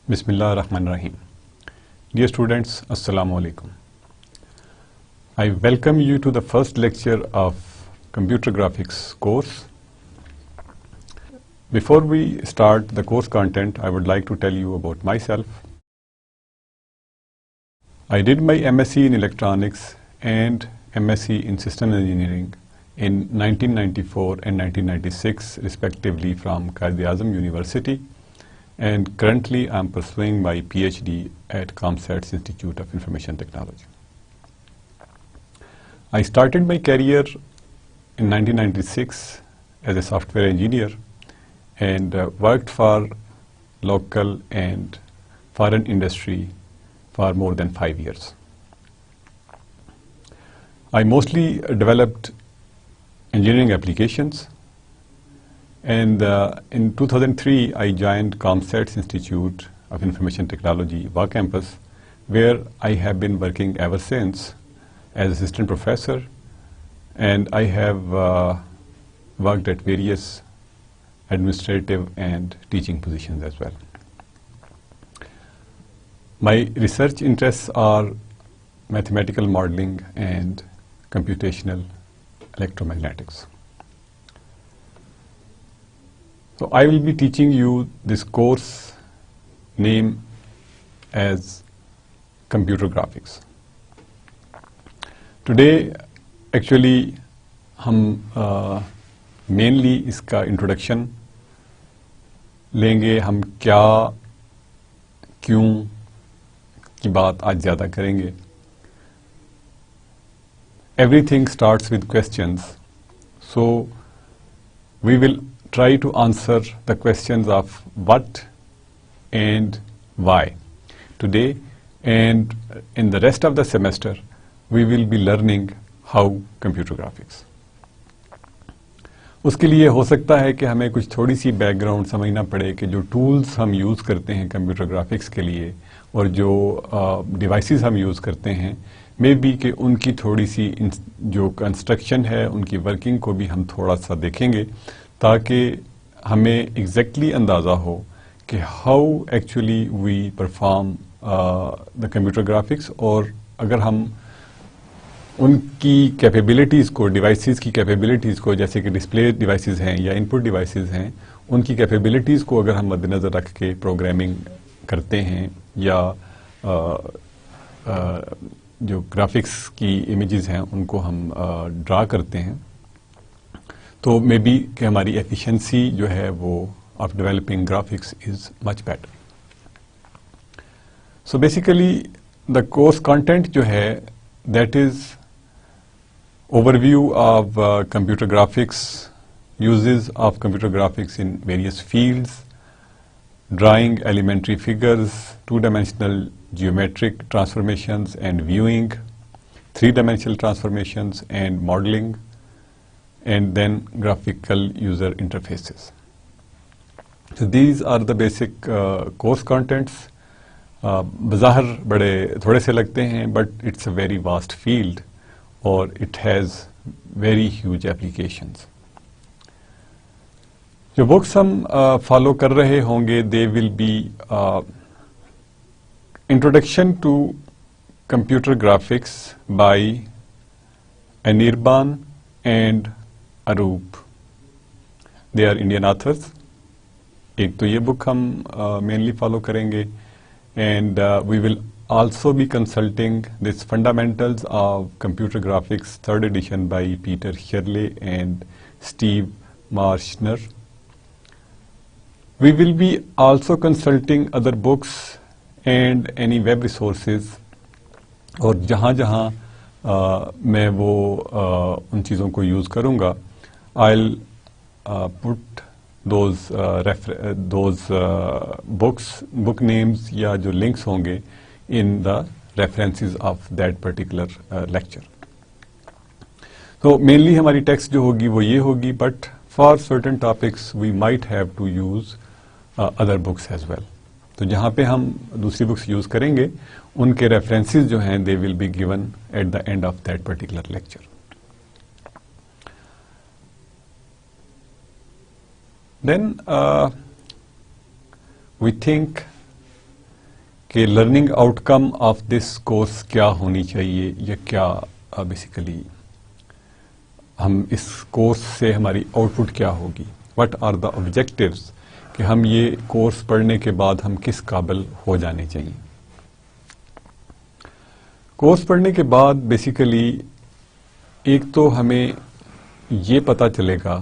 Bismillah ar-Rahman ar-Rahim. Dear students, Assalamu alaikum. I welcome you to the first lecture of Computer Graphics course. Before we start the course content, I would like to tell you about myself. I did my MSc in Electronics and MSc in System Engineering in 1994 and 1996 respectively from Quaid-e-Azam University. And currently I am pursuing my PhD at ComSat's Institute of Information Technology. I started my career in 1996 as a software engineer and worked for local and foreign industry for more than 5 years. I mostly developed engineering applications. And in 2003, I joined ComSat's Institute of Information Technology, WA campus, where I have been working ever since as assistant professor, and I have worked at various administrative and teaching positions as well. My research interests are mathematical modeling and computational electromagnetics. So I will be teaching you this course name as Computer Graphics. Today actually ہم mainly اس کا introduction لیں گے. ہم کیا کیوں کی بات آج زیادہ کریں گے. Everything starts with questions. So we will try to answer the questions of what and why today, and in the rest of the semester we will be learning how computer graphics. اس کے لیے ہو سکتا ہے کہ ہمیں کچھ تھوڑی سی back ground سمجھنا پڑے کہ جو ٹولز ہم یوز کرتے ہیں کمپیوٹر گرافکس کے لیے اور جو ڈیوائسز ہم یوز کرتے ہیں مے بی کہ ان کی تھوڑی سی جو کنسٹرکشن ہے ان کی ورکنگ کو بھی ہم تھوڑا سا دیکھیں گے تاکہ ہمیں ایگزیکٹلی اندازہ ہو کہ how actually we perform the computer graphics, اور اگر ہم ان کی کیپیبلٹیز کو, ڈیوائسز کی کیپیبلٹیز کو, جیسے کہ ڈسپلے ڈیوائسز ہیں یا ان پٹ ڈیوائسز ہیں, ان کی کیپیبلٹیز کو اگر ہم مد نظر رکھ کے پروگرامنگ کرتے ہیں یا جو گرافکس کی امیجز ہیں ان کو ہم ڈرا کرتے ہیں, تو مے بی کہ ہماری ایفیشنسی جو ہے وہ of developing graphics is much better. So basically the course content جو ہے that is overview of computer graphics, uses of computer graphics in various fields, drawing elementary figures, 2-dimensional geometric transformations and viewing, 3-dimensional transformations and modeling, and then graphical user interfaces. So these are the basic course contents. بظاہر بڑے تھوڑے سے لگتے ہیں but it's a very vast field اور it has very huge applications. جو books ہم follow کر رہے ہوں گے they will be Introduction to Computer Graphics by Anirban and Arup. They are Indian authors. ایک تو یہ بک ہم مینلی فالو کریں گے, and we will also be consulting this fundamentals of computer graphics, 3rd edition by Peter Shirley and Steve Marschner. We will be also consulting other books and any web resources, اور جہاں جہاں میں وہ ان چیزوں کو use کروں گا I'll put those book names یا جو links ہوں گے in the references of that particular lecture. So mainly ہماری text جو ہوگی وہ یہ ہوگی, but for certain topics we might have to use other books as well. تو جہاں پہ ہم دوسری بکس یوز کریں گے ان کے ریفرنسز جو ہیں they will be given at the end of that particular lecture. Then we think کہ learning out come of this course کیا ہونی چاہیے یا کیا بیسیکلی ہم اس کورس سے ہماری آؤٹ پٹ کیا ہوگی، واٹ آر دا آبجیکٹیوز، کہ ہم یہ کورس پڑھنے کے بعد ہم کس قابل ہو جانے چاہیے. کورس پڑھنے کے بعد بیسیکلی ایک تو ہمیں یہ پتہ چلے گا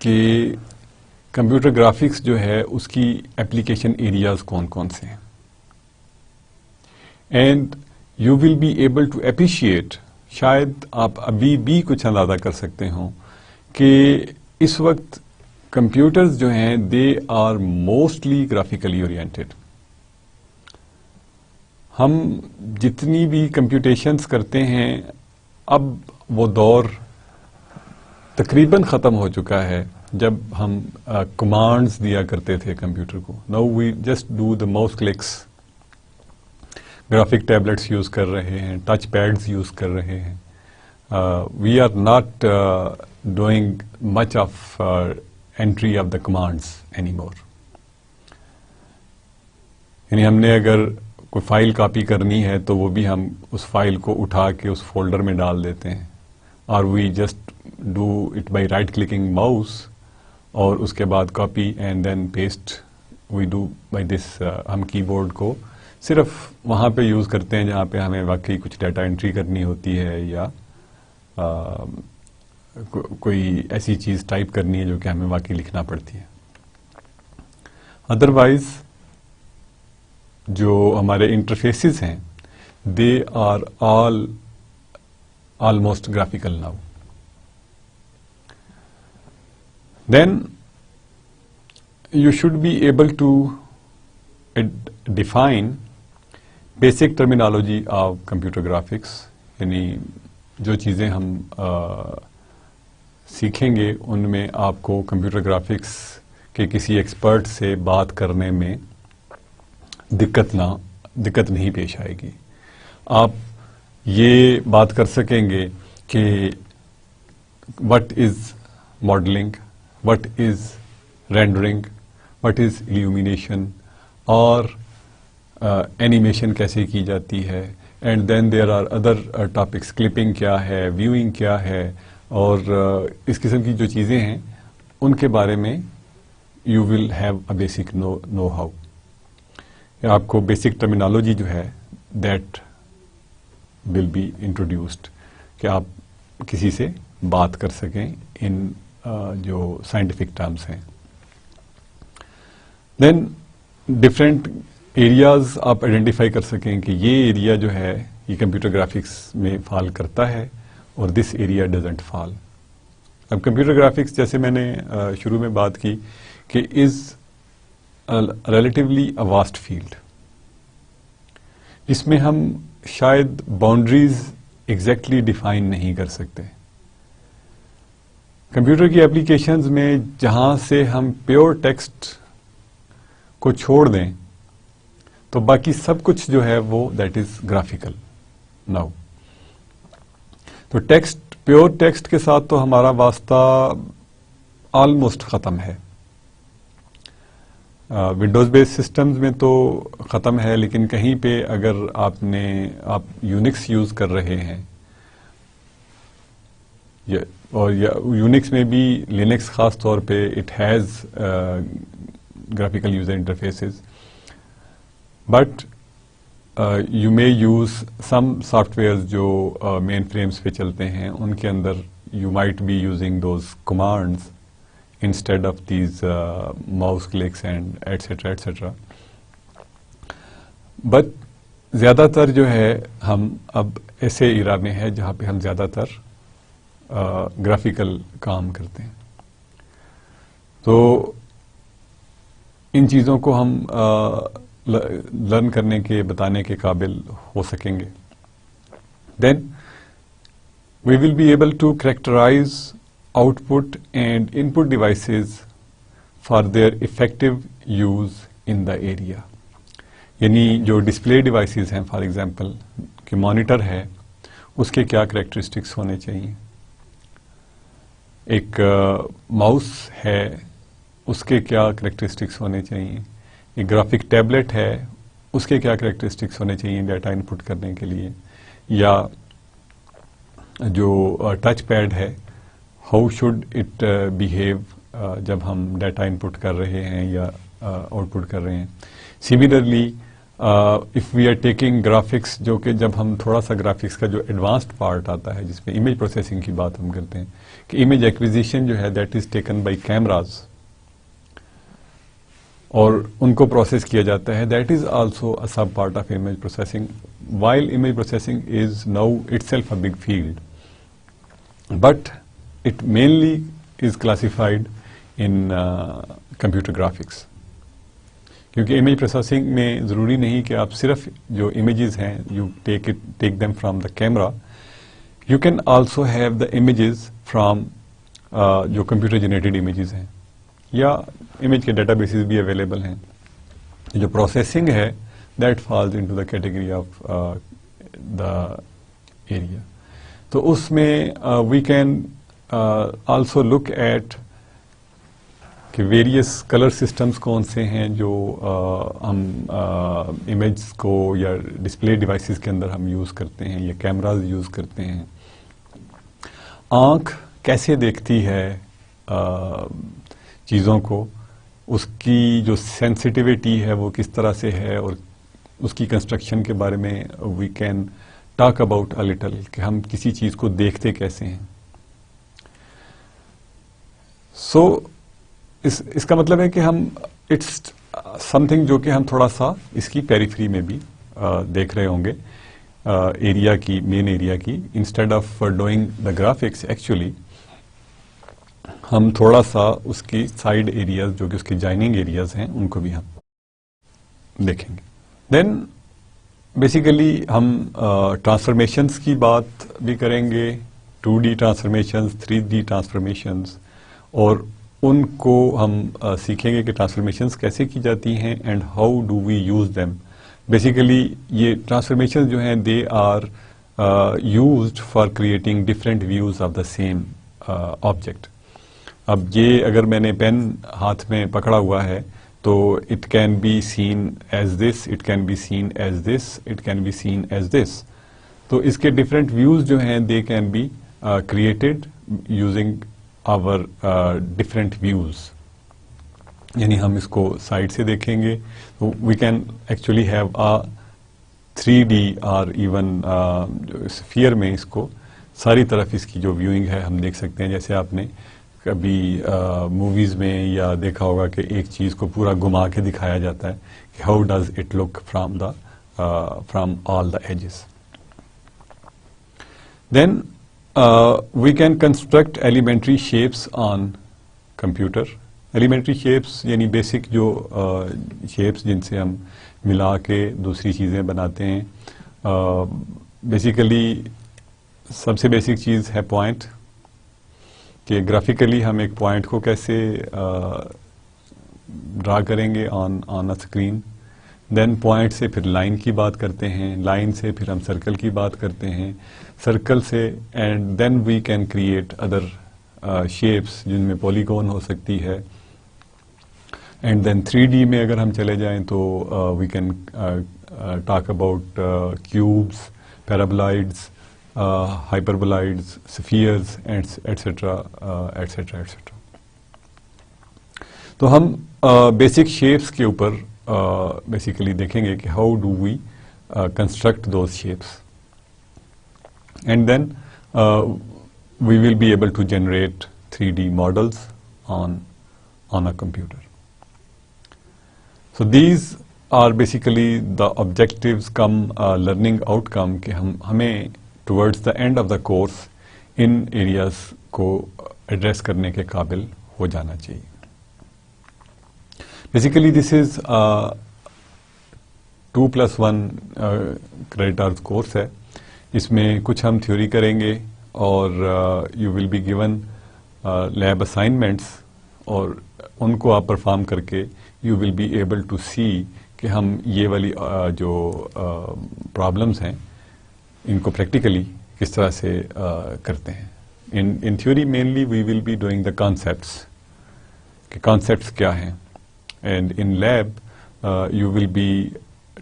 کہ کمپیوٹر گرافکس جو ہے اس کی اپلیکیشن ایریاز کون کون سے ہیں، and you will be able to appreciate, شاید آپ ابھی بھی کچھ اندازہ کر سکتے ہوں کہ اس وقت کمپیوٹرز جو ہیں they are mostly graphically oriented. ہم جتنی بھی کمپیوٹیشنز کرتے ہیں اب وہ دور تقریباً ختم ہو چکا ہے جب ہم کمانڈز دیا کرتے تھے کمپیوٹر کو. Now we just do the mouse clicks, graphic tablets use کر رہے ہیں، ٹچ پیڈز یوز کر رہے ہیں. We are not doing much of entry of the commands anymore. یعنی ہم نے اگر کوئی فائل کاپی کرنی ہے تو وہ بھی ہم اس فائل کو اٹھا کے اس فولڈر میں ڈال دیتے ہیں، اور we just do it by right clicking mouse, اور اس کے بعد copy and then paste we do by this. ہم کی بورڈ کو صرف وہاں پہ یوز کرتے ہیں جہاں پہ ہمیں واقعی کچھ ڈیٹا انٹری کرنی ہوتی ہے یا کوئی ایسی چیز ٹائپ کرنی ہے جو کہ ہمیں واقعی لکھنا پڑتی ہے. ادروائز جو ہمارے انٹرفیسز ہیں they are almost graphical now. Then you should be able to define basic terminology of computer graphics. یعنی جو چیزیں ہم سیکھیں گے ان میں آپ کو کمپیوٹر گرافکس کے کسی ایکسپرٹ سے بات کرنے میں دقت نہیں پیش آئے گی. آپ یہ بات کر سکیں گے کہ what is modelling, what is rendering, what is illumination, اور اینیمیشن کیسے کی جاتی ہے. And then there are other topics, clipping کیا ہے، ویونگ کیا ہے، اور اس قسم کی جو چیزیں ہیں ان کے بارے میں you will have a basic know how. آپ کو بیسک ٹرمینالوجی جو ہے دیٹ ول بی انٹروڈیوسڈ کہ آپ کسی سے بات کر سکیں ان جو سائنٹیفک ٹرمز ہیں. دین ڈفرینٹ ایریاز آپ آئیڈینٹیفائی کر سکیں کہ یہ ایریا جو ہے یہ کمپیوٹر گرافکس میں فال کرتا ہے اور دس ایریا ڈزنٹ فال. اب کمپیوٹر گرافکس جیسے میں نے شروع میں بات کی کہ is relatively a vast field. اس میں ہم شاید باؤنڈریز ایگزیکٹلی ڈیفائن نہیں کر سکتے. کمپیوٹر کی اپلیکیشنز میں جہاں سے ہم پیور ٹیکسٹ کو چھوڑ دیں تو باقی سب کچھ جو ہے وہ دیٹ از گرافیکل ناؤ. تو ٹیکسٹ، پیور ٹیکسٹ کے ساتھ تو ہمارا واسطہ آلموسٹ ختم ہے. ونڈوز بیس سسٹمز میں تو ختم ہے، لیکن کہیں پہ اگر آپ یونکس یوز کر رہے ہیں اور یونکس میں بھی لینکس خاص طور پہ it has graphical user interfaces, but you may use some softwares جو مین فریمز پہ چلتے ہیں ان کے اندر you might be using those commands instead of these mouse clicks and etcetera etcetera. But زیادہ تر جو ہے ہم اب ایسے ایرا میں ہے جہاں پہ ہم زیادہ تر گرافیکل کام کرتے ہیں. تو ان چیزوں کو ہم لرن کرنے کے، بتانے کے قابل ہو سکیں گے. Then we will be able to characterize output and input devices for their effective use in the area. یعنی جو ڈسپلے ڈیوائسز ہیں، فار ایگزامپل کہ مانیٹر ہے، اس کے کیا کریکٹرسٹکس ہونے چاہیے. ایک ماؤس ہے، اس کے کیا کریکٹرسٹکس ہونے چاہیے. ایک گرافک ٹیبلٹ ہے، اس کے کیا کریکٹرسٹکس ہونے چاہیے ڈیٹا انپٹ کرنے کے لیے, یا جو ٹچ پیڈ ہے ہاؤ شوڈ اٹ بیہیو جب ہم ڈیٹا انپٹ کر رہے ہیں یا آؤٹ پٹ کر رہے ہیں. Similarly if we are taking graphics, جو کہ جب ہم تھوڑا سا گرافکس کا جو ایڈوانسڈ پارٹ آتا ہے جس میں امیج پروسیسنگ کی بات ہم کرتے ہیں کہ امیج ایکویزیشن جو ہے that is taken by cameras اور ان کو پروسیس کیا جاتا ہے, that is also a sub part of image processing. While image processing is now it self a big field, but it mainly is classified in computer graphics, کیونکہ image processing میں ضروری نہیں کہ آپ صرف جو امیجز ہیں you take them from the camera, you can also have the images from جو کمپیوٹر جنریٹڈ امیجز ہیں, یا امیج کے ڈیٹا بیسز بھی اویلیبل ہیں. جو پروسیسنگ ہے that falls into the category of the area. تو اس میں we can also look at کہ ویریس کلر سسٹمز کون سے ہیں جو ہم امیج کو یا ڈسپلے ڈیوائسز کے اندر ہم یوز کرتے ہیں یا کیمراز یوز کرتے ہیں. آنکھ کیسے دیکھتی ہے چیزوں کو, اس کی جو سینسٹیوٹی ہے وہ کس طرح سے ہے, اور اس کی کنسٹرکشن کے بارے میں we can talk about a little کہ ہم کسی چیز کو دیکھتے کیسے ہیں. سو اس کا مطلب ہے کہ ہم اٹس سم تھنگ جو کہ ہم تھوڑا سا اس کی پیریفری میں بھی دیکھ رہے ہوں گے, ایریا کی, مین ایریا کی. Instead of doing the graphics actually ہم تھوڑا سا اس کی سائڈ ایریاز جو کہ اس کی جوائننگ ایریاز ہیں ان کو بھی ہم دیکھیں گے. دین بیسیکلی ہم ٹرانسفارمیشنز کی بات بھی کریں گے, 2D ٹرانسفارمیشنز, 3D ٹرانسفارمیشنز, اور ان کو ہم سیکھیں گے کہ ٹرانسفارمیشنز کیسے کی جاتی ہیں and how do we use them. Basically یہ ٹرانسفارمیشنز جو ہیں they are used for creating different views of the same object. اب یہ اگر میں نے پین ہاتھ میں پکڑا ہوا ہے تو it can be seen as this, it can be seen as this, it can be seen as this. تو اس کے ڈفرینٹ ویوز جو ہیں they can be created using our different views. یعنی ہم اس کو سائڈ سے دیکھیں گے تو we can actually have a 3D اور ایون اسفیئر میں اس کو ساری طرف اس کی جو ویوئنگ ہے ہم دیکھ سکتے ہیں. جیسے آپ نے کبھی موویز میں یا دیکھا ہوگا کہ ایک چیز کو پورا گھما کے دکھایا جاتا ہے کہ how does it look from all the edges. Then we can construct elementary shapes on computer. Elementary shapes یعنی بیسک جو shapes جن سے ہم ملا کے دوسری چیزیں بناتے ہیں. بیسیکلی سب سے بیسک چیز ہے پوائنٹ, کہ گرافیکلی ہم ایک پوائنٹ کو کیسے ڈرا کریں گے آن اے اسکرین. دین پوائنٹ سے پھر لائن کی بات کرتے ہیں, لائن سے پھر ہم سرکل کی بات کرتے ہیں, سرکل سے and then we can create other shapes جن میں پولیگون ہو سکتی ہے. اینڈ دین 3D میں اگر ہم چلے جائیں تو we can talk about cubes, paraboloids, hyperboloids, spheres etcetera etcetera etcetera. تو ہم بیسک شیپس کے اوپر بیسیکلی دیکھیں گے کہ how do we construct those shapes, and then we will be able to generate 3D models on a computer. So these are basically the objectives come learning outcome کہ ہمیں towards the end of the course in areas کو address کرنے کے قابل ہو جانا چاہیے. Basically this is 2+1 credit hours course ہے. اس میں کچھ ہم تھیوری کریں گے اور you will be given lab assignments, اور ان کو آپ پرفارم کر کے you will be able to see کہ ہم یہ والی جو پرابلمس ہیں ان کو پریکٹیکلی کس طرح سے کرتے ہیں. In theory mainly we will be doing the concepts, کہ کانسیپٹس کیا ہیں, and in lab you will be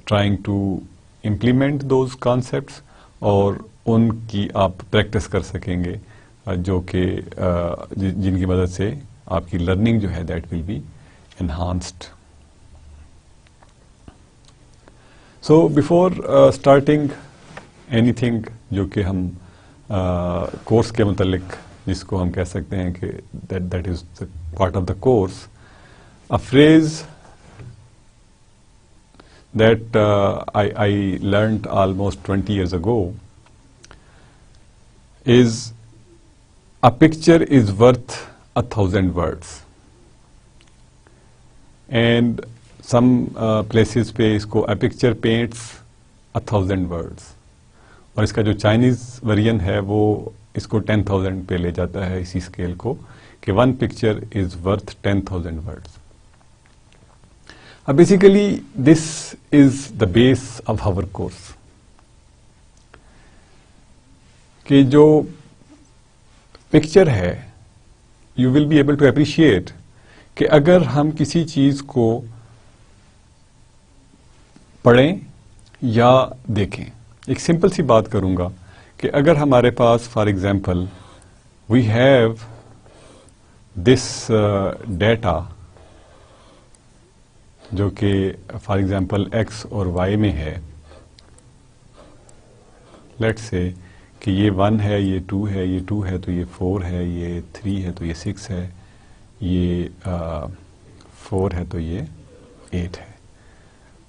trying to implement those concepts اور ان کی آپ پریکٹس کر سکیں گے جو کہ جن کی مدد سے آپ کی لرننگ جو ہے that will be enhanced. So before starting anything جو کہ ہم کورس کے متعلق جس کو ہم کہہ سکتے ہیں کہ that is part of the course, a phrase that I learned almost 20 years ago is a picture is worth 1,000 words. And some places پہ اس کو a picture paints 1,000 words. اور اس کا جو چائنیز ورژن ہے وہ اس کو 10,000 پہ لے جاتا ہے اسی اسکیل کو کہ one picture is worth 10,000 words. Basically, this is the base of our course. کہ جو پکچر ہے you will be able to appreciate کہ اگر ہم کسی چیز کو پڑھیں یا دیکھیں. ایک سمپل سی بات کروں گا کہ اگر ہمارے پاس for example we have this data جو کہ فار ایگزامپل ایکس اور وائی میں ہے, لیٹ سے کہ یہ 1 ہے, یہ 2 ہے, یہ 2 ہے تو یہ 4 ہے, یہ 3 ہے تو یہ 6 ہے, یہ 4 ہے تو یہ 8 ہے.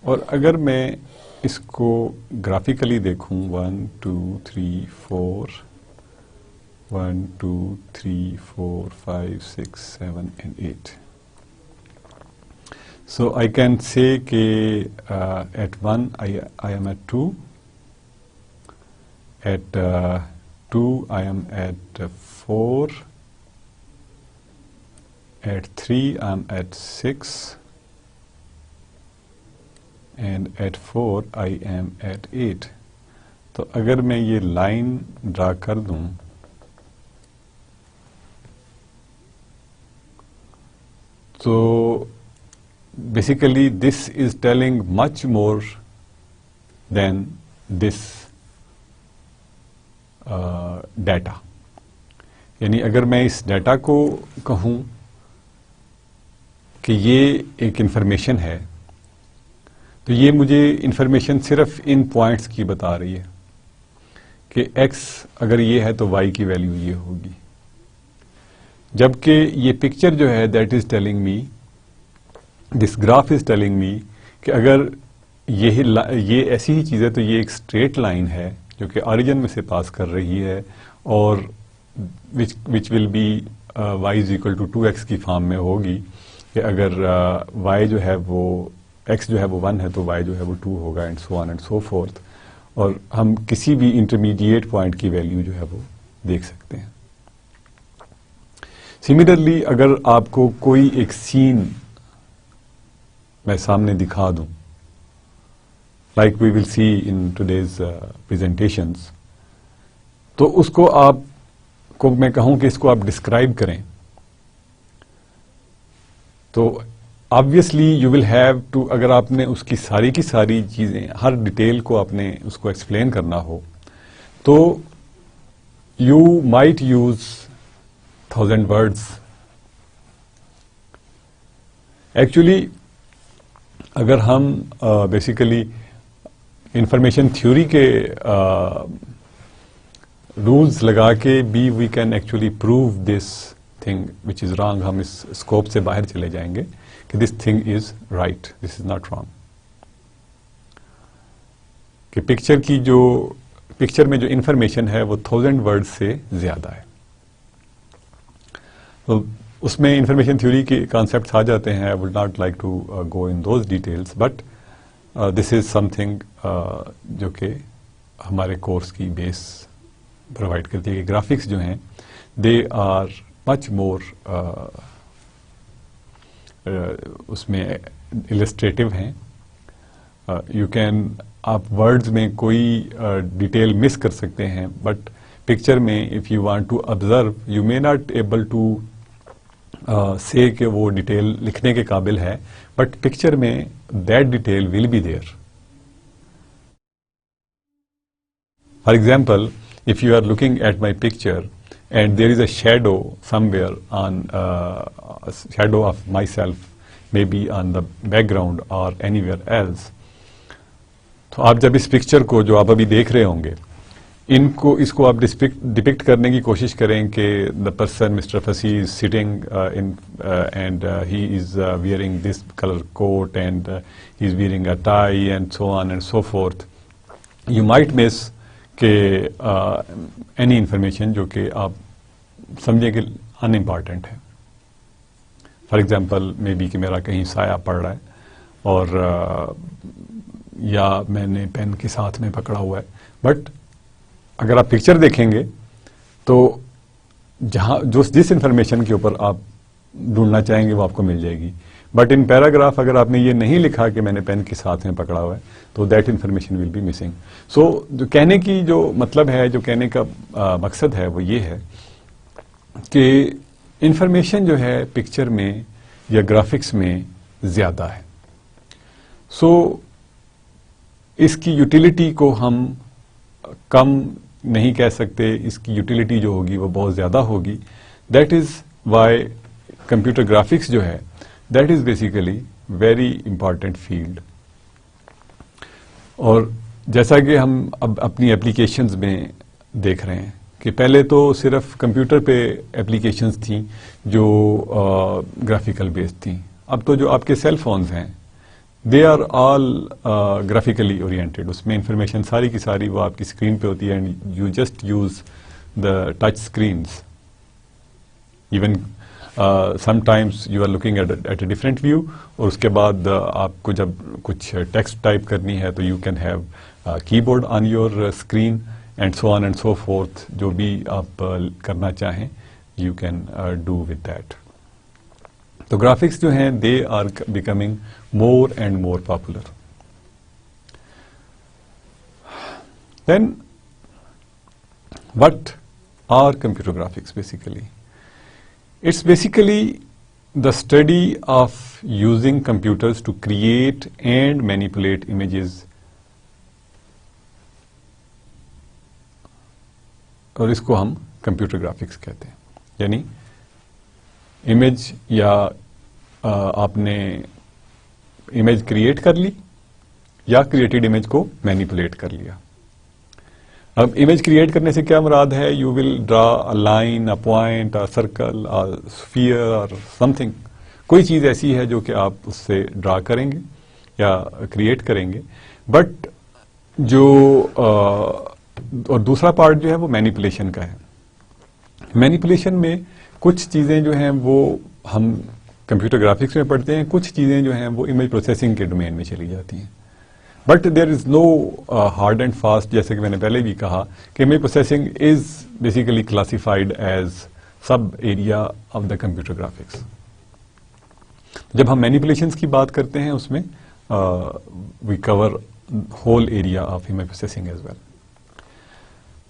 اور اگر میں اس کو گرافیکلی دیکھوں 1 2 3 4 1 2 3 4 5 6 7 and 8. So I can say کہ at 1 I am at 2, at 2 I am at 4, at 3 I am at 6, and at 4 I am at 8. تو اگر میں یہ لائن ڈرا کر دوں تو basically this is telling much more than this data. یعنی اگر میں اس ڈیٹا کو کہوں کہ یہ ایک انفارمیشن ہے تو یہ مجھے انفارمیشن صرف ان پوائنٹس کی بتا رہی ہے کہ ایکس اگر یہ ہے تو وائی کی ویلیو یہ ہوگی, جبکہ یہ پکچر جو ہے that is telling me, this graph is telling me کہ اگر یہ ایسی ہی چیز ہے تو یہ ایک اسٹریٹ لائن ہے جو کہ آریجن میں سے پاس کر رہی ہے اور which will be Y is equal to 2x کی فارم میں ہوگی کہ اگر وائی جو ہے وہ ایکس جو ہے وہ 1 ہے تو وائی جو ہے وہ 2 ہوگا and so on and so fourth, اور ہم کسی بھی انٹرمیڈیٹ پوائنٹ کی ویلیو جو ہے وہ دیکھ سکتے ہیں. سملرلی اگر آپ کو کوئی ایک سین میں سامنے دکھا دوں, like we will see in today's presentations, تو اس کو آپ کو میں کہوں کہ اس کو آپ ڈسکرائب کریں تو obviously you will have to, اگر آپ نے اس کی ساری چیزیں ہر ڈیٹیل کو آپ نے اس کو ایکسپلین کرنا ہو تو you might use 1000 words. Actually اگر ہم بیسیکلی انفارمیشن تھیوری کے رولز لگا کے بھی we can actually prove this thing which is wrong, ہم اس اسکوپ سے باہر چلے جائیں گے کہ this thing is right, this is not wrong. کہ پکچر میں جو انفارمیشن ہے وہ 1000 words سے زیادہ ہے. تو اس میں انفارمیشن تھیوری کے کانسیپٹس آ جاتے ہیں. I would not like to go in those details, but this is something جو کہ ہمارے کورس کی بیس پرووائڈ کرتی ہے کہ گرافکس جو ہیں دے آر مچ مور اس میں السٹریٹو ہیں. یو کین, آپ ورڈز میں کوئی ڈیٹیل مس کر سکتے ہیں, بٹ پکچر میں if you want to observe you may not able to say کہ وہ ڈیٹیل لکھنے کے قابل ہے, بٹ پکچر میں that detail will be there. For example, if you are looking at my picture and there is a shadow somewhere on a shadow of myself, maybe on the background or anywhere else, تو آپ جب اس picture کو جو آپ ابھی دیکھ رہے ہوں گے اس کو آپ ڈپکٹ کرنے کی کوشش کریں کہ دا پرسن مسٹر فسی is sitting and he is wearing this colour coat and he is wearing a tie and so on and so forth. You might miss کہ اینی انفارمیشن جو کہ آپ سمجھیں کہ ان امپارٹینٹ ہے. For example may be کہ میرا کہیں سایہ پڑ رہا ہے اور یا میں نے پین کے ساتھ میں پکڑا ہوا ہے, بٹ اگر آپ پکچر دیکھیں گے تو جس انفارمیشن کے اوپر آپ ڈھونڈنا چاہیں گے وہ آپ کو مل جائے گی. بٹ ان پیراگراف اگر آپ نے یہ نہیں لکھا کہ میں نے پین کے ساتھ میں پکڑا ہوا ہے تو that information will be missing. So جو کہنے کی جو مطلب ہے, جو کہنے کا مقصد ہے وہ یہ ہے کہ انفارمیشن جو ہے پکچر میں یا گرافکس میں زیادہ ہے. سو اس کی یوٹیلیٹی کو ہم کم نہیں کہہ سکتے, اس کی یوٹیلیٹی جو ہوگی وہ بہت زیادہ ہوگی. That is why computer graphics جو ہے that is basically very important field. اور جیسا کہ ہم اب اپنی اپلیکیشنز میں دیکھ رہے ہیں کہ پہلے تو صرف کمپیوٹر پہ اپلیکیشنز تھیں جو گرافیکل بیسڈ تھیں. اب تو جو آپ کے سیل فونز ہیں they are all graphically oriented. اس میں انفارمیشن ساری کی ساری وہ آپ کی اسکرین پہ ہوتی ہے and you just use the touch screens. Even some times you are looking at a different view, اور اس کے بعد آپ کو جب کچھ ٹیکسٹ ٹائپ کرنی ہے تو you can have keyboard on your screen and so on and so forth. جو بھی آپ کرنا چاہیں you can do with that. تو گرافکس جو ہیں they are becoming more and more popular. Then what are computer graphics basically? It's basically the study of using computers to create and manipulate images. اور اس کو ہم computer graphics کہتے ہیں. یعنی image یا آپ نے امیج کریٹ کر لی یا کریٹڈ امیج کو مینیپولیٹ کر لیا. اب امیج کریٹ کرنے سے کیا مراد ہے؟ You will draw a line, a point, a circle, a sphere اور سم تھنگ. کوئی چیز ایسی ہے جو کہ آپ اس سے ڈرا کریں گے یا کریٹ کریں گے. بٹ جو اور دوسرا پارٹ جو ہے وہ مینیپولیشن کا ہے. مینیپولیشن میں کچھ چیزیں جو ہیں وہ ہم کمپیوٹر گرافکس میں پڑھتے ہیں, کچھ چیزیں جو ہیں وہ امیج پروسیسنگ کے ڈومین میں چلی جاتی ہیں. But there is no hard and fast, جیسے کہ میں نے پہلے بھی کہا کہ image processing is basically classified as sub area of the computer graphics. جب ہم مینیپولیشنس کی بات کرتے ہیں اس میں we cover whole area of image processing as well.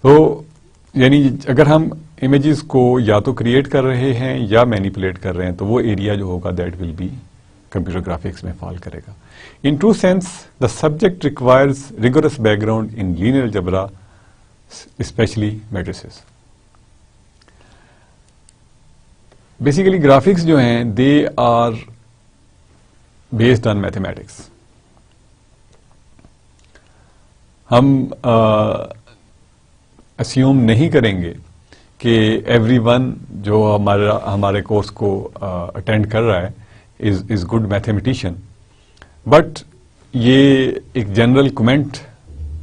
تو یعنی اگر ہم امیجز کو یا تو کریٹ کر رہے ہیں یا مینیپولیٹ کر رہے ہیں تو وہ ایریا جو ہوگا that will be computer graphics میں فال کرے گا. In true sense the subject requires rigorous background in linear algebra especially matrices. Basically graphics جو ہیں they are based on mathematics. ہم اسیوم نہیں کریں گے کہ ایوری ون جو ہمارے کورس کو اٹینڈ کر رہا ہے از گڈ میتھمیٹیشین. بٹ یہ ایک جنرل کمنٹ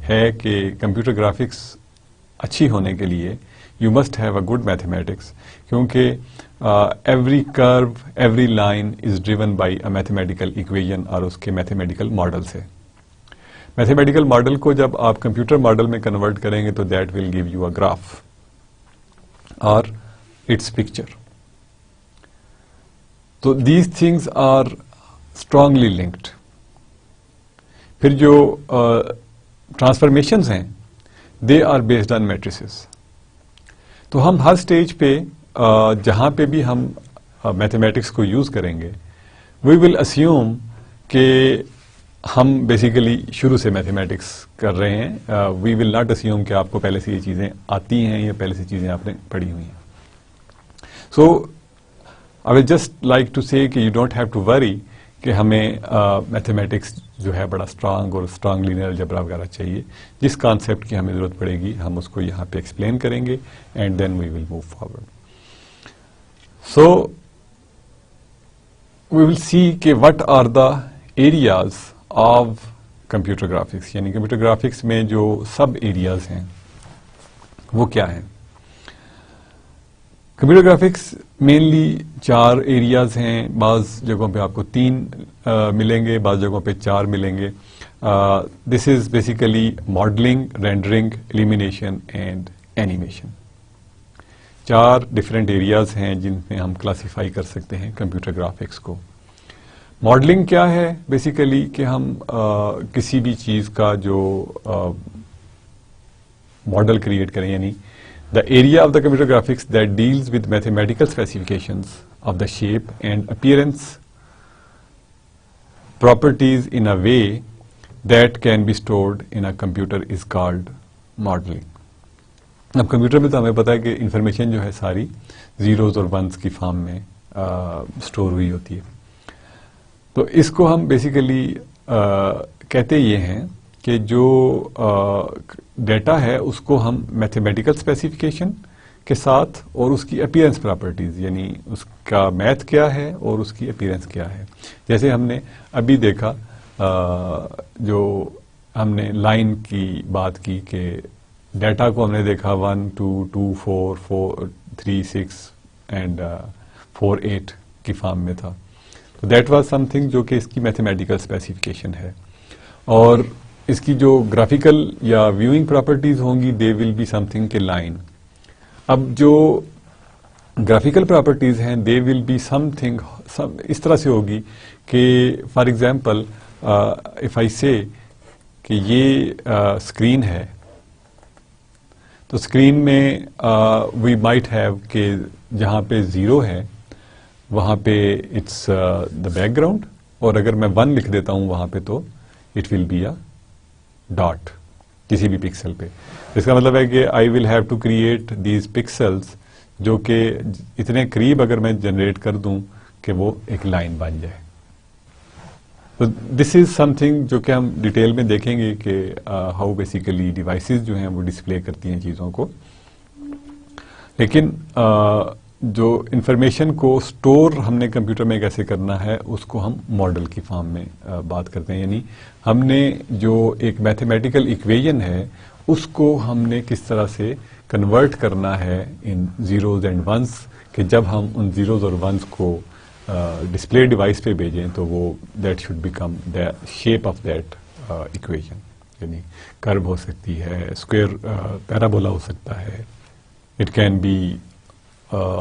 ہے کہ کمپیوٹر گرافکس اچھی ہونے کے لیے you must have a good mathematics, کیونکہ ایوری کرو every line is driven by a mathematical equation اور اس کے میتھمیٹیکل ماڈل سے. میتھمیٹیکل ماڈل کو جب آپ کمپیوٹر ماڈل میں کنورٹ کریں گے تو that will give you a graph اور اٹس پکچر. تو these things are strongly linked. پھر جو ٹرانسفارمیشنز ہیں they are based on matrices. تو ہم ہر اسٹیج پہ جہاں پہ بھی ہم میتھمیٹکس کو یوز کریں گے وی ول اسیوم کہ ہم بیسیکلی شروع سے میتھمیٹکس کر رہے ہیں. وی ول ناٹ اسیوم کہ آپ کو پہلے سے یہ چیزیں آتی ہیں یا پہلے سے چیزیں آپ نے پڑھی ہوئی ہیں. سو آئی will just like to say کہ you don't have to worry کہ ہمیں میتھمیٹکس جو ہے بڑا اسٹرانگ اور اسٹرانگ لینئر الجبرا وغیرہ چاہیے. جس کانسیپٹ کی ہمیں ضرورت پڑے گی ہم اس کو یہاں پہ ایکسپلین کریں گے and then we will move forward. So we will see کہ what are the areas of computer graphics, یعنی کمپیوٹر گرافکس میں جو سب ایریاز ہیں وہ کیا ہیں. کمپیوٹر گرافکس مینلی 4 ایریاز ہیں. بعض جگہوں پہ آپ کو 3 ملیں گے, بعض جگہوں پہ 4 ملیں گے. This is basically modelling, rendering, illumination and animation. 4 different areas ہیں جن میں ہم کلاسیفائی کر سکتے ہیں کمپیوٹر گرافکس کو. ماڈلنگ کیا ہے؟ بیسیکلی کہ ہم کسی بھی چیز کا جو ماڈل کریٹ کریں, یعنی the area of the computer graphics that deals with mathematical specifications of the shape and appearance properties in a way that can be stored in a computer is called modeling. اب computer میں تو ہمیں پتا ہے کہ information جو ہے ساری زیروز اور ونس کی فارم میں اسٹور ہوئی ہوتی ہے. تو اس کو ہم بیسیکلی کہتے یہ ہیں کہ جو ڈیٹا ہے اس کو ہم میتھمیٹیکل اسپیسیفکیشن کے ساتھ اور اس کی اپیرنس پراپرٹیز, یعنی اس کا میتھ کیا ہے اور اس کی اپیرنس کیا ہے. جیسے ہم نے ابھی دیکھا جو ہم نے لائن کی بات کی کہ ڈیٹا کو ہم نے دیکھا 1 2 2 4 4 3 6 اینڈ 4 8 کی فارم میں تھا. تو دیٹ واز سم تھنگ جو کہ اس کی میتھمیٹیکل اسپیسیفکیشن ہے. اور اس کی جو گرافیکل یا ویونگ پراپرٹیز ہوں گی دے ول بی سم تھنگ کے لائن. اب جو گرافیکل پراپرٹیز ہیں دے ول بی سم تھنگ اس طرح سے ہوگی کہ فار ایگزامپل اف آئی سے کہ یہ اسکرین ہے, تو اسکرین میں وی مائٹ ہیو کہ جہاں پہ 0 ہے وہاں پہ اٹس دا بیک گراؤنڈ, اور اگر میں 1 لکھ دیتا ہوں وہاں پہ تو it will be a dot کسی بھی پکسل پہ. اس کا مطلب ہے کہ I will have to create these pixels جو کہ اتنے قریب اگر میں جنریٹ کر دوں کہ وہ ایک لائن بن جائے. تو دس از سم تھنگ جو کہ ہم ڈیٹیل میں دیکھیں گے کہ ہاؤ بیسیکلی ڈیوائسز جو ہیں وہ ڈسپلے کرتی ہیں چیزوں کو. لیکن جو انفارمیشن کو سٹور ہم نے کمپیوٹر میں کیسے کرنا ہے اس کو ہم ماڈل کی فارم میں بات کرتے ہیں. یعنی ہم نے جو ایک میتھمیٹیکل ایکویژن ہے اس کو ہم نے کس طرح سے کنورٹ کرنا ہے ان زیروز اینڈ ونس, کہ جب ہم ان زیروز اور ونس کو ڈسپلے ڈیوائس پہ بھیجیں تو وہ that should become the shape of that equation. یعنی کرو ہو سکتی ہے, اسکوئر پیرابولا ہو سکتا ہے, it can be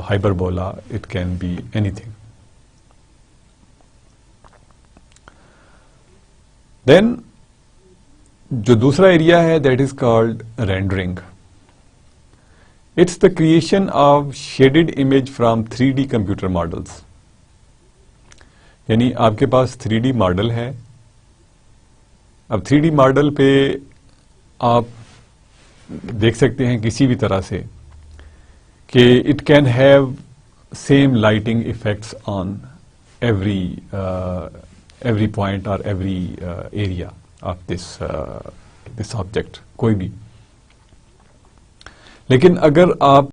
hyperbola, it can be اینی تھنگ. دین جو دوسرا ایریا ہے that is called rendering. It's the creation of shaded image from 3D computer models. یعنی آپ کے پاس 3D ماڈل ہے. اب 3D ماڈل پہ آپ دیکھ سکتے ہیں کسی بھی طرح سے کہ it can have same lighting effects on every point اور every area of this object, کوئی بھی. لیکن اگر آپ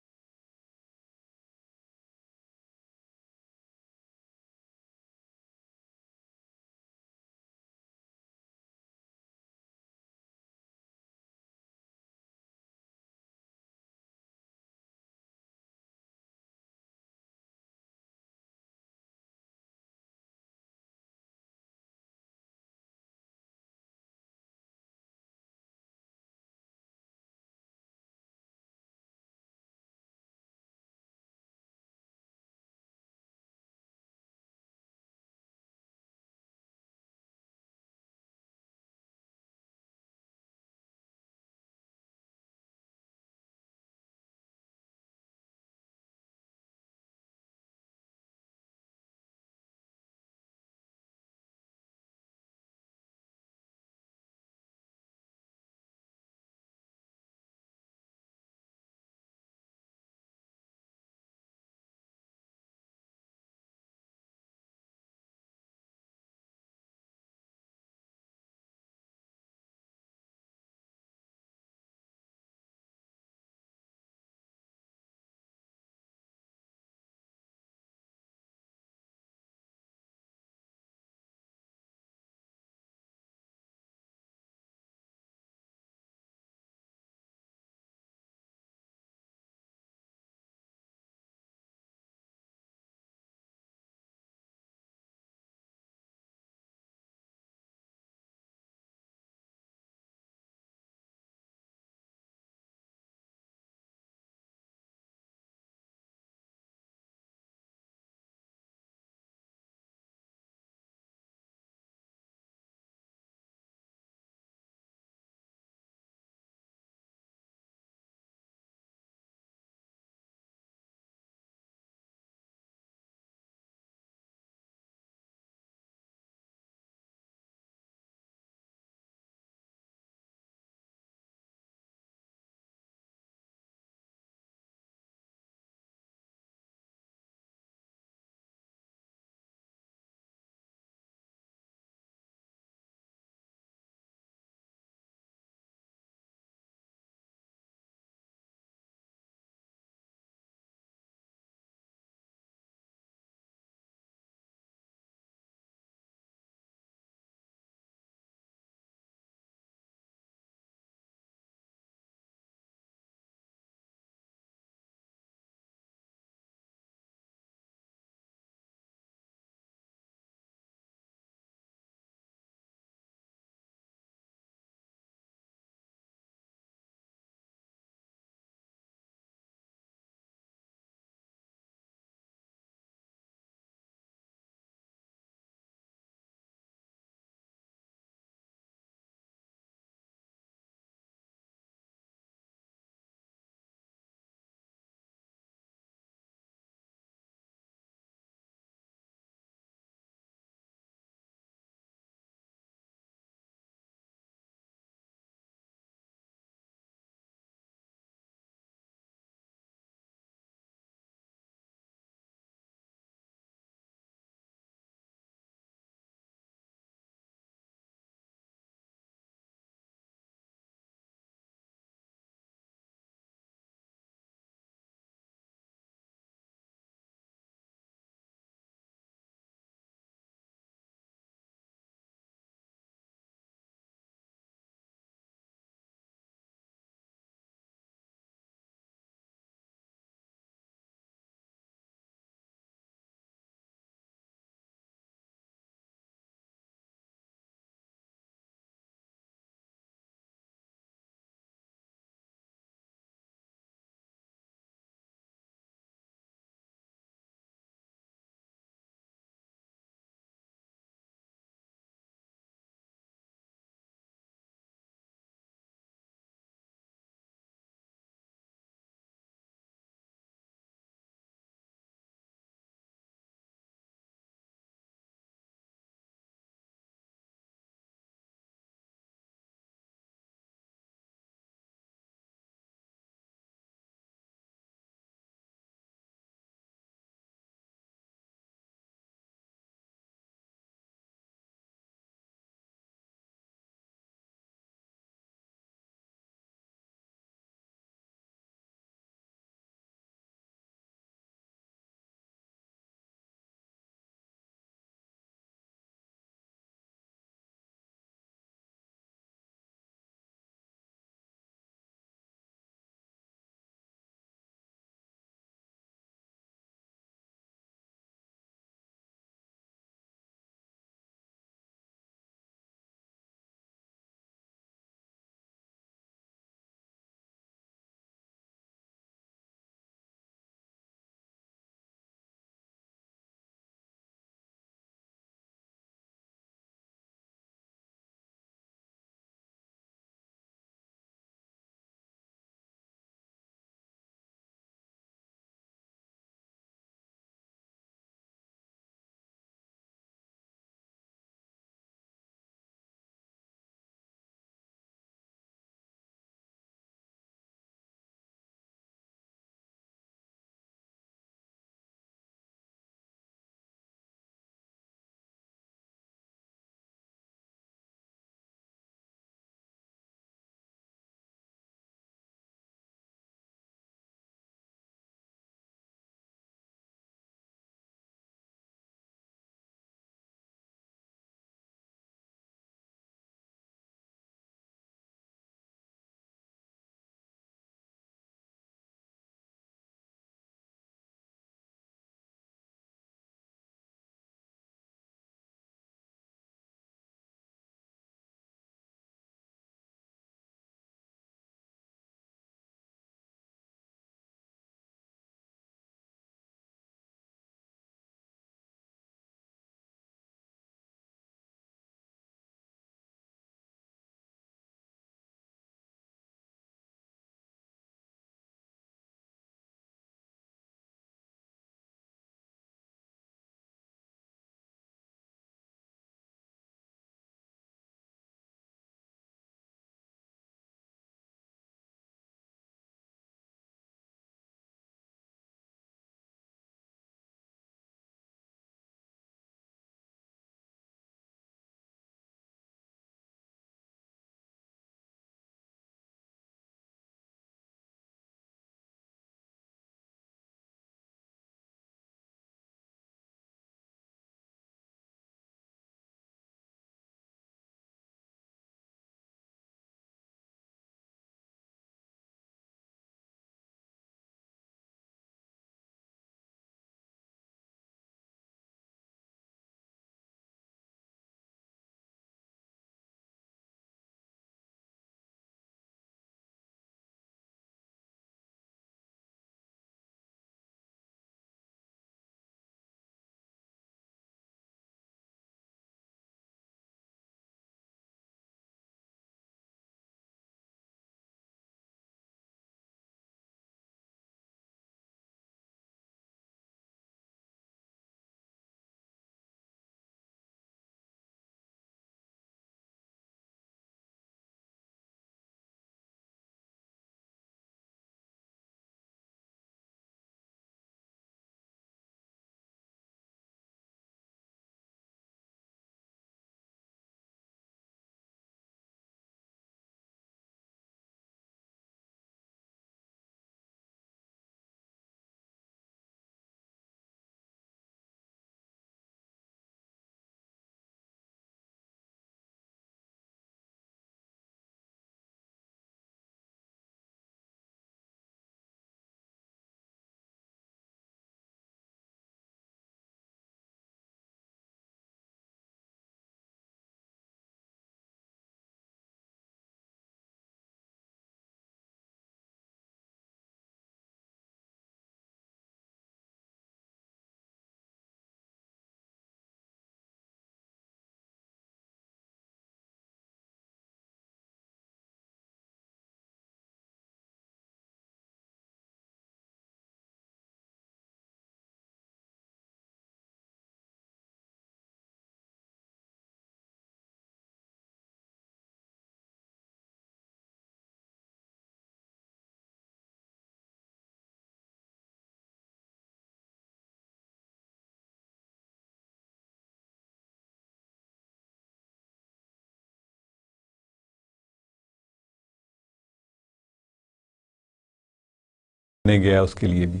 گیا اس کے لیے بھی,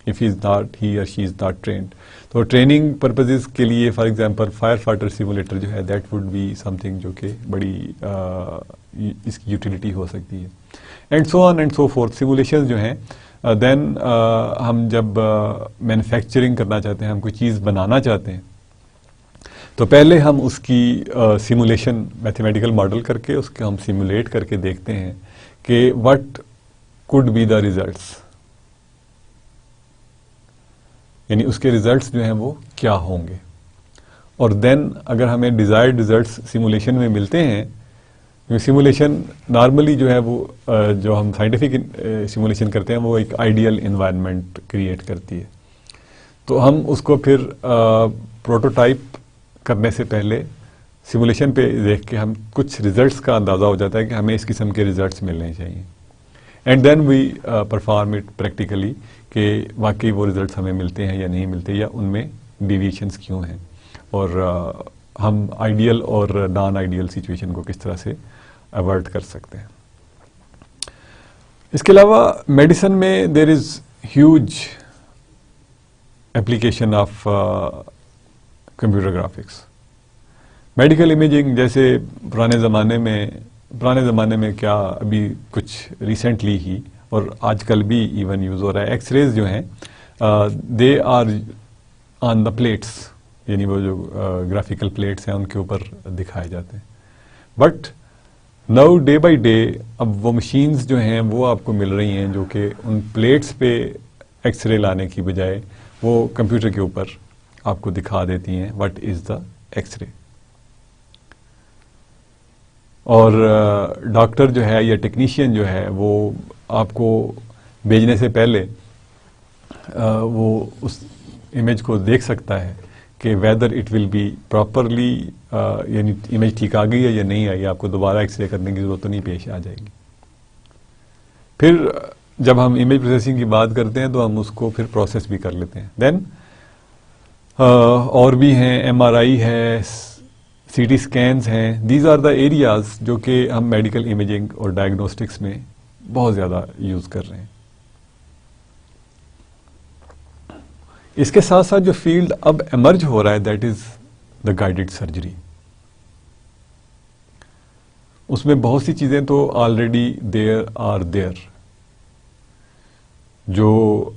if he or she is not trained. تو ٹریننگ پرپزز کے لیے for example firefighter simulator جو ہے that would be something جو کہ بڑی اس کی یوٹیلیٹی ہو سکتی ہے, and so on and so forth. Simulation جو ہیں دین ہم جب مینوفیکچرنگ کرنا چاہتے ہیں, ہم کوئی چیز بنانا چاہتے ہیں, تو پہلے ہم اس کی سیمولیشن میتھمیٹیکل ماڈل کر کے اس کے ہم سیمولیٹ کر کے دیکھتے ہیں کہ what could be the results, یعنی اس کے ریزلٹس جو ہیں وہ کیا ہوں گے. اور دین اگر ہمیں ڈیزائرڈ ریزلٹس سیمولیشن میں ملتے ہیں, سیمولیشن نارملی جو ہے وہ جو ہم سائنٹیفک سیمولیشن کرتے ہیں وہ ایک آئیڈیل انوائرمنٹ کریٹ کرتی ہے, تو ہم اس کو پھر پروٹوٹائپ کرنے سے پہلے سیمولیشن پہ دیکھ کے ہم کچھ ریزلٹس کا اندازہ ہو جاتا ہے کہ ہمیں اس قسم کے ریزلٹس ملنے چاہیے, and then we perform it practically کہ واقعی وہ ریزلٹس ہمیں ملتے ہیں یا نہیں ملتے, یا ان میں ڈیویشنس کیوں ہیں, اور ہم آئیڈیل اور نان آئیڈیل سچویشن کو کس طرح سے اوائڈ کر سکتے ہیں. اس کے علاوہ میڈیسن میں there is huge application of computer graphics. Medical imaging جیسے پرانے زمانے میں کیا ابھی کچھ ریسنٹلی ہی اور آج کل بھی ایون یوز ہو رہا ہے, ایکس ریز جو ہیں they are on the plates, یعنی وہ جو گرافیکل پلیٹس ہیں ان کے اوپر دکھائے جاتے ہیں. But now day by day اب وہ مشینز جو ہیں وہ آپ کو مل رہی ہیں جو کہ ان پلیٹس پہ ایکس رے لانے کی بجائے وہ کمپیوٹر کے اوپر آپ کو دکھا دیتی ہیں what is the X ray. اور ڈاکٹر جو ہے یا ٹیکنیشین جو ہے وہ آپ کو بھیجنے سے پہلے وہ اس امیج کو دیکھ سکتا ہے کہ whether it will be properly, یعنی امیج ٹھیک آ گئی ہے یا نہیں آئی, آپ کو دوبارہ ایکس رے کرنے کی ضرورت تو نہیں پیش آ جائے گی. پھر جب ہم امیج پروسیسنگ کی بات کرتے ہیں تو ہم اس کو پھر پروسیس بھی کر لیتے ہیں. دین اور بھی ہیں, ایم آر آئی ہے, سی ٹی اسکینز ہیں, دیز آر دا ایریاز جو کہ ہم میڈیکل امیجنگ اور ڈائگنوسٹکس میں بہت زیادہ یوز کر رہے ہیں. اس کے ساتھ ساتھ جو فیلڈ اب ایمرج ہو رہا ہے that is the guided surgery. اس میں بہت سی چیزیں تو آلریڈی دیر جو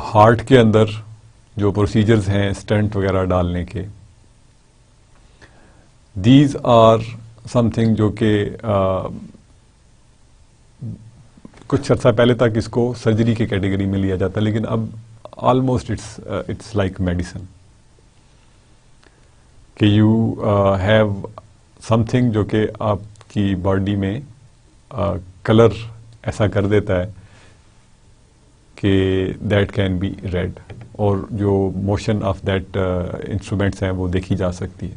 ہارٹ کے اندر جو پروسیجرز ہیں اسٹنٹ وغیرہ ڈالنے کے, دیز آر سم تھنگ جو کہ کچھ عرصہ پہلے تک اس کو سرجری کے کیٹیگری میں لیا جاتا, لیکن اب آلموسٹ اٹس لائک میڈیسن کہ یو ہیو سم تھنگ جو کہ آپ کی باڈی میں کلر ایسا کر دیتا ہے کہ دیٹ کین بی ریڈ, اور جو موشن آف دیٹ انسٹرومینٹس ہیں وہ دیکھی جا سکتی ہے.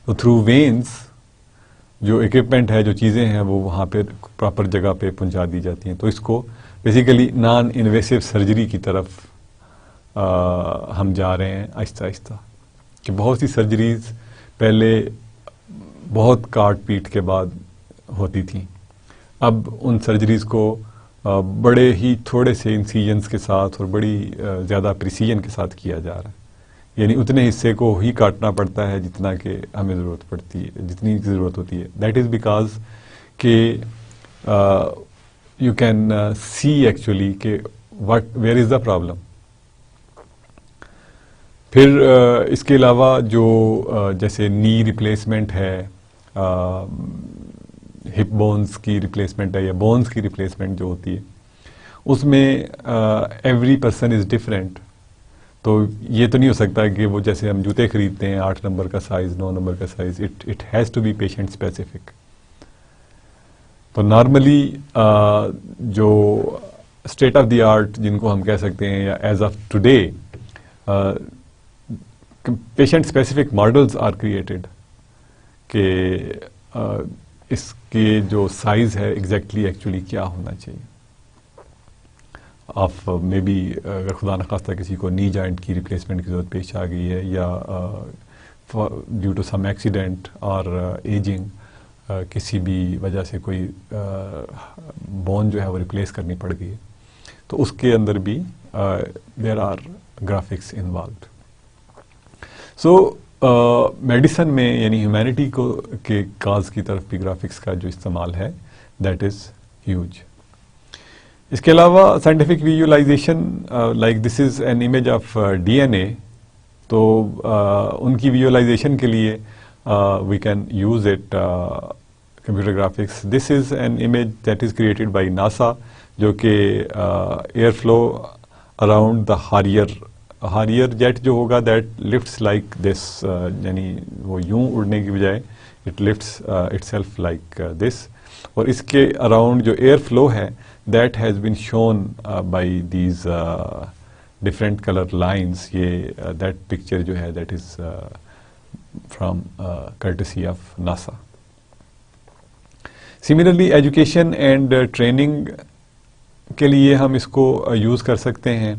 تو تھرو وینز جو اکوپمنٹ ہے, جو چیزیں ہیں وہ وہاں پہ پراپر جگہ پہ پہنچا دی جاتی ہیں. تو اس کو بیسیکلی نان انویسو سرجری کی طرف ہم جا رہے ہیں آہستہ آہستہ, کہ بہت سی سرجریز پہلے بہت کاٹ پیٹ کے بعد ہوتی تھیں, اب ان سرجریز کو بڑے ہی تھوڑے سے انسیجنز کے ساتھ اور بڑی زیادہ پریسیجن کے ساتھ کیا جا رہا ہے. یعنی اتنے حصے کو ہی کاٹنا پڑتا ہے جتنا کہ ہمیں ضرورت پڑتی ہے, جتنی ضرورت ہوتی ہے. دیٹ از بیکاز کہ یو کین سی ایکچولی کہ ویئر از دا پرابلم. پھر اس کے علاوہ جو جیسے نی ریپلیسمنٹ ہے, ہپ بونز کی ریپلیسمنٹ ہے یا بونز کی ریپلیسمنٹ جو ہوتی ہے, اس میں ایوری پرسن از ڈفرینٹ. تو یہ تو نہیں ہو سکتا کہ وہ جیسے ہم جوتے خریدتے ہیں 8 نمبر کا سائز, 9 نمبر کا size, it has to be patient specific. تو نارملی جو اسٹیٹ آف دی آرٹ جن کو ہم کہہ سکتے ہیں یا as of today patient specific models are created کہ اس کے جو سائز ہے ایگزیکٹلی ایکچولی کیا ہونا چاہیے. آپ مے بی اگر خدا نخواستہ کسی کو نی جوائنٹ کی ریپلیسمنٹ کی ضرورت پیش آ گئی ہے یا ڈیو ٹو سم ایکسیڈنٹ اور ایجنگ کسی بھی وجہ سے کوئی بون جو ہے وہ ریپلیس کرنی پڑ گئی ہے تو اس کے اندر بھی there are graphics involved. So medicine میں یعنی ہیومینٹی کو کے کاز کی طرف بھی گرافکس کا جو استعمال ہے دیٹ از ہیوج. اس کے علاوہ scientific visualization like this is an image of D N A, تو ان کی ویژولائزیشن کے لیے we can use it computer graphics. This is an image that is created by NASA, جو کہ air flow around the Harrier jet جو ہوگا that lifts like this, یعنی وہ یوں اڑنے کی بجائے it lifts itself like this, اور اس کے اراؤنڈ جو ایئر فلو ہے that has been shown by these different colour lines. یہ دیٹ پکچر جو ہے that is from courtesy of NASA. Similarly education and training کے لیے ہم اس کو یوز کر سکتے ہیں.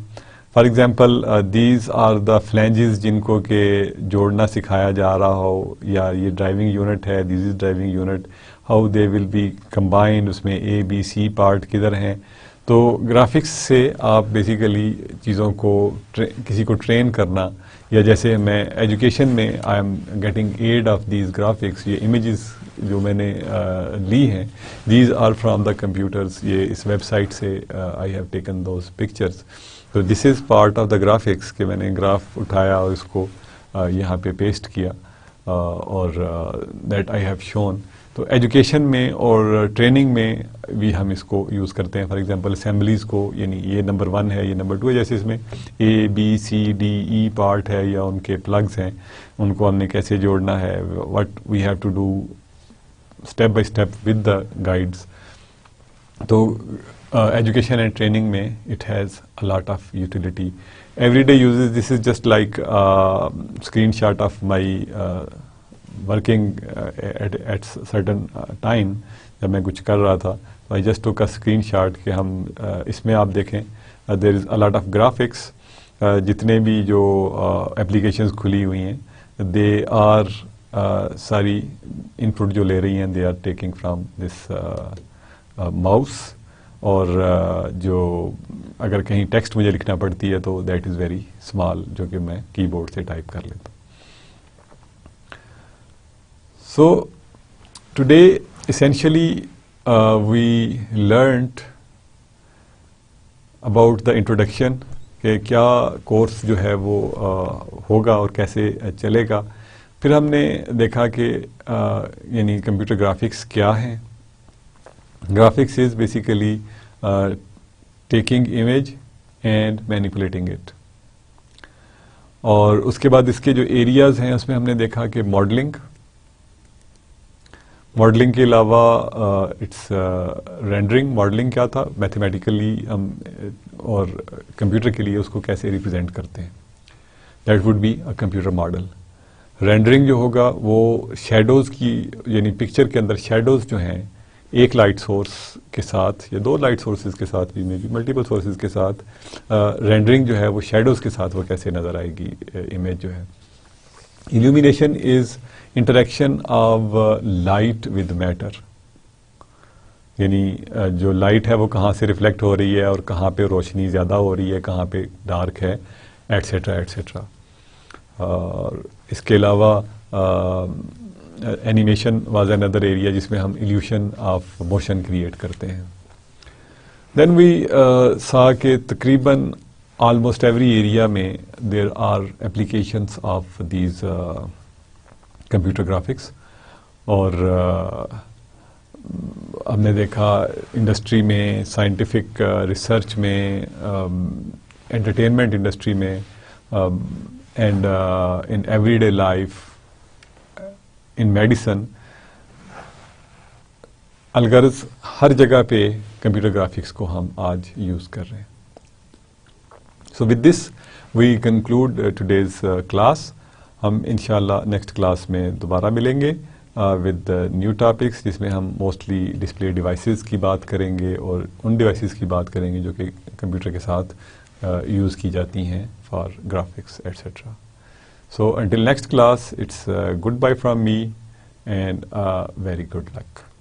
For example these are the flanges جن کو کہ جوڑنا سکھایا جا رہا ہو, یا یہ ڈرائیونگ یونٹ ہے, these is driving unit, how they will be combined, اس میں اے بی سی پارٹ کدھر ہیں. تو گرافکس سے آپ بیسیکلی چیزوں کو کسی کو ٹرین کرنا, یا جیسے میں ایجوکیشن میں I am getting aid of these graphics. یہ امیجز جو میں نے لی ہیں these are from the computers, یہ اس ویب سائٹ سے I have taken those pictures. تو this is part of the graphics کہ میں نے گراف اٹھایا اور اس کو یہاں پہ پیسٹ کیا اور دیٹ آئی ہیو شون. تو ایجوکیشن میں اور ٹریننگ میں بھی ہم اس کو یوز کرتے ہیں. فار ایگزامپل اسمبلیز کو, یعنی یہ نمبر 1 ہے, یہ نمبر 2 ہے, جیسے اس میں A B C D E part ہے یا ان کے پلگز ہیں, ان کو ہم نے کیسے جوڑنا ہے, what we have to do step by step with the guides. تو ایجوکیشن اینڈ ٹریننگ میں it has a lot of utility. Every day uses, this is just like screenshot of my working at certain time. جب میں کچھ کر رہا تھا I just ٹوک a screen shot کہ ہم اس میں آپ دیکھیں دیر از اے لاٹ آف گرافکس. جتنے بھی جو اپلیکیشنز کھلی ہوئی ہیں دے آر ساری ان پٹ جو لے رہی ہیں they are taking from this mouse, اور جو اگر کہیں ٹیکسٹ مجھے لکھنا پڑتی ہے تو دیٹ از ویری اسمال, جو کہ میں کی بورڈ سے ٹائپ کر لیتا ہوں. So today essentially we learned about the introduction کہ کیا کورس جو ہے وہ ہوگا اور کیسے چلے گا. پھر ہم نے دیکھا کہ یعنی کمپیوٹر گرافکس کیا ہیں. Graphics is basically taking image and manipulating it. اور اس کے بعد اس کے جو ایریاز ہیں اس میں ہم نے دیکھا کہ ماڈلنگ کے علاوہ اٹس رینڈرنگ. ماڈلنگ کیا تھا, میتھمیٹیکلی ہم اور کمپیوٹر کے لیے اس کو کیسے ریپرزینٹ کرتے ہیں, that would be a computer model. Rendering جو ہوگا وہ شیڈوز کی, یعنی پکچر کے اندر شیڈوز جو ہیں ایک لائٹ سورس کے ساتھ یا 2 لائٹ سورسز کے ساتھ بھی, میں بھی ملٹیپل سورسز کے ساتھ رینڈرنگ جو ہے وہ شیڈوز کے ساتھ وہ کیسے نظر آئے گی امیج جو ہے. illumination is interaction of light with matter, یعنی جو لائٹ ہے وہ کہاں سے ریفلیکٹ ہو رہی ہے اور کہاں پہ روشنی زیادہ ہو رہی ہے, کہاں پہ ڈارک ہے, ایٹسیٹرا ایٹسیٹرا. اور اس کے علاوہ اینیمیشن واز اندر ایریا جس میں ہم ایلیوشن آف موشن کریٹ کرتے ہیں. دین وی سا کہ تقریباً almost every area میں there are applications of these computer graphics. اور ہم نے دیکھا انڈسٹری میں, سائنٹیفک ریسرچ میں, انٹرٹینمنٹ انڈسٹری میں, and in every day life, in medicine, الغرض ہر جگہ پہ کمپیوٹر گرافکس کو ہم آج یوز کر رہے ہیں. So with this we conclude today's class. ہم انشاءاللہ نیکسٹ کلاس میں دوبارہ ملیں گے with new topics, جس میں ہم موسٹلی ڈسپلے ڈیوائسز کی بات کریں گے اور ان ڈیوائسز کی بات کریں گے جو کہ کمپیوٹر کے ساتھ یوز کی جاتی ہیں for graphics et cetera. So until next class, it's goodbye from me. and very good luck.